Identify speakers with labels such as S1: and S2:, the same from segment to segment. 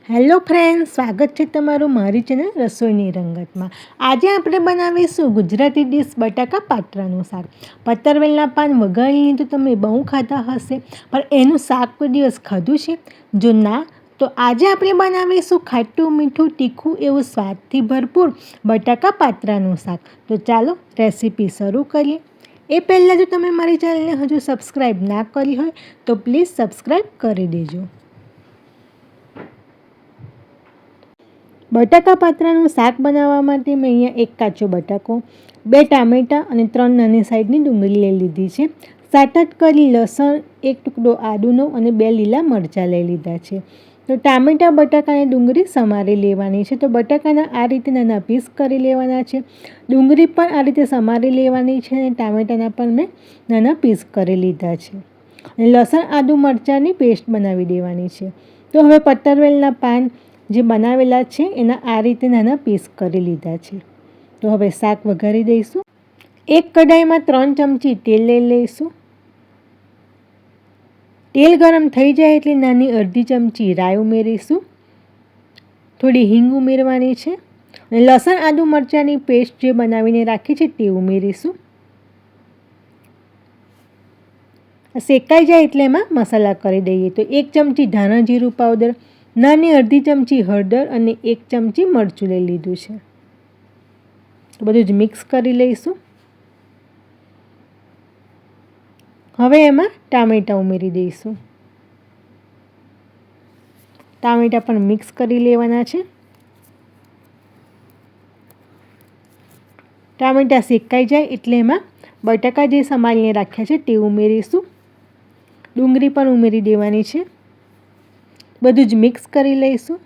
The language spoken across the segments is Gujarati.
S1: હેલો ફ્રેન્ડ્સ, સ્વાગત છે તમારું મારી ચેનલ રસોઈની રંગતમાં। આજે આપણે બનાવીશું ગુજરાતી ડીશ બટાકા પાત્રાનું શાક। પતરવેલના પાન વઘારીને તો તમે બહુ ખાતા હશે, પણ એનું શાક કોઈ દિવસ ખાધું છે? જો ના, તો આજે આપણે બનાવીશું ખાટું મીઠું તીખું એવું સ્વાદથી ભરપૂર બટાકા પાત્રાનું શાક। તો ચાલો રેસીપી શરૂ કરીએ। એ પહેલાં જો તમે મારી ચેનલને હજુ સબસ્ક્રાઈબ ના કરી હોય તો પ્લીઝ સબસ્ક્રાઈબ કરી દેજો। બટાકા પાત્રાનું શાક બનાવવા માટે મેં અહીંયા એક કાચો બટાકો, 2 ટામેટાં અને 3 નાની સાઈઝની ડુંગળી લઈ લીધી છે। 7-8 કળી લસણ, 1 ટુકડો આદુનો અને 2 લીલા મરચાં લઈ લીધા છે। તો ટામેટાં, બટાકા અને ડુંગળી સમારી લેવાની છે। તો બટાકાના આ રીતે નાના પીસ કરી લેવાના છે, ડુંગળી પણ આ રીતે સમારી લેવાની છે અને ટામેટાના પણ મેં નાના પીસ કરી લીધા છે અને લસણ, આદુ, મરચાંની પેસ્ટ બનાવી દેવાની છે। તો હવે પતરવેલના પાન જે બનાવેલા છે એના આ રીતે નાના પીસ કરી લીધા છે। તો હવે શાક વઘારી દઈશું। એક કઢાઈમાં 3 ચમચી તેલ લઈ લઈશું। તેલ ગરમ થઈ જાય એટલે નાની અડધી ચમચી રાઈ ઉમેરીશું, થોડી હિંગ ઉમેરવાની છે અને લસણ, આદુ, મરચાંની પેસ્ટ જે બનાવીને રાખી છે તે ઉમેરીશું। શેકાઈ જાય એટલે એમાં મસાલા કરી દઈએ। તો 1 ચમચી ધાણા જીરું પાવડર, નાની અડધી ચમચી હળદર અને 1 ચમચી મરચું લઈ લીધું છે। તો બધું જ મિક્સ કરી લઈશું। હવે એમાં ટામેટાં ઉમેરી દઈશું। ટામેટાં પણ મિક્સ કરી લેવાના છે। ટામેટાં શેકાઈ જાય એટલે એમાં બટાકા જે સમારીને રાખ્યા છે તે ઉમેરીશું, ડુંગળી પણ ઉમેરી દેવાની છે। બધું જ મિક્સ કરી લઈશું।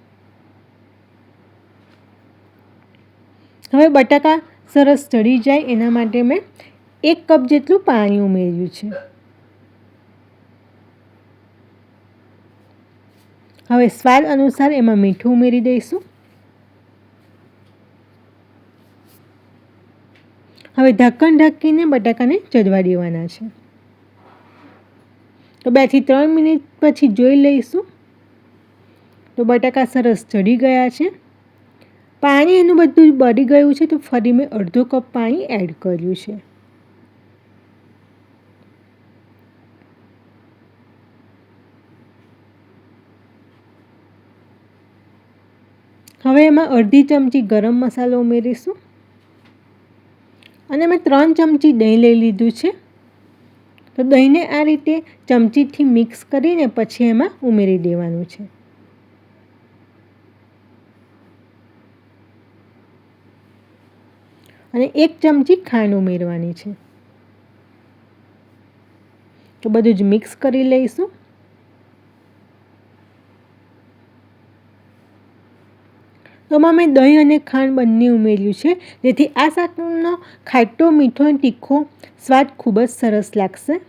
S1: હવે બટાકા સરસ ચડી જાય એના માટે મેં 1 કપ જેટલું પાણી ઉમેર્યું છે। હવે સ્વાદ અનુસાર એમાં મીઠું ઉમેરી દઈશું। હવે ઢક્કણ ઢાંકીને બટાકાને ચડવા દેવાના છે। તો 2 થી 3 મિનિટ પછી જોઈ લઈશું તો બટાકા સરસ ચડી ગયા છે, પાણી એનું બધું બળી ગયું છે। તો ફરી મેં અડધો કપ પાણી એડ કર્યું છે। હવે એમાં અડધી ચમચી ગરમ મસાલો ઉમેરીશું અને મેં 3 ચમચી દહીં લઈ લીધું છે। તો દહીંને આ રીતે ચમચીથી મિક્સ કરીને પછી એમાં ઉમેરી દેવાનું છે। અને 1 ચમચી ખાંડ ઉમેરવાની છે। તો બધું જ મિક્સ કરી લઈશું। તો મેં દહીં અને ખાંડ બંને ઉમેર્યું છે, જેથી આ શાકનો ખાટો મીઠો અને તીખો સ્વાદ ખૂબ જ સરસ લાગશે।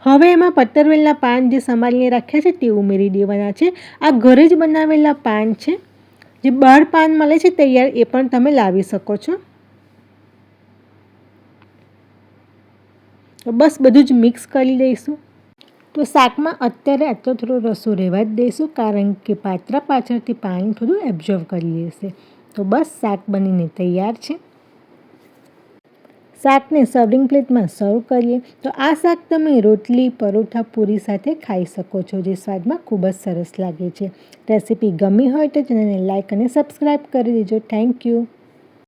S1: હવે એમાં પતરવેલના પાન જે સમારીને રાખ્યા છે તે ઉમેરી દેવાના છે। આ ઘરે જ બનાવેલા પાન છે, જે બહાર પાન મળે છે તૈયાર એ પણ તમે લાવી શકો છો। તો બસ બધું જ મિક્સ કરી દઈશું। તો શાકમાં અત્યારે આટલો થોડો રસો રહેવા જ દઈશું, કારણ કે પાત્રા પાછળથી પાણી થોડું એબ્ઝોર્વ કરી લેશે। તો બસ શાક બનીને તૈયાર છે। શાકને સર્વિંગ પ્લેટમાં સર્વ કરીએ તો આ શાક તમે રોટલી, પરોઠા, પૂરી સાથે ખાઈ શકો છો, જે સ્વાદમાં ખૂબ જ સરસ લાગે છે। રેસીપી ગમી હોય તો ચેનલને લાઇક અને સબસ્ક્રાઈબ કરી દેજો। Thank you.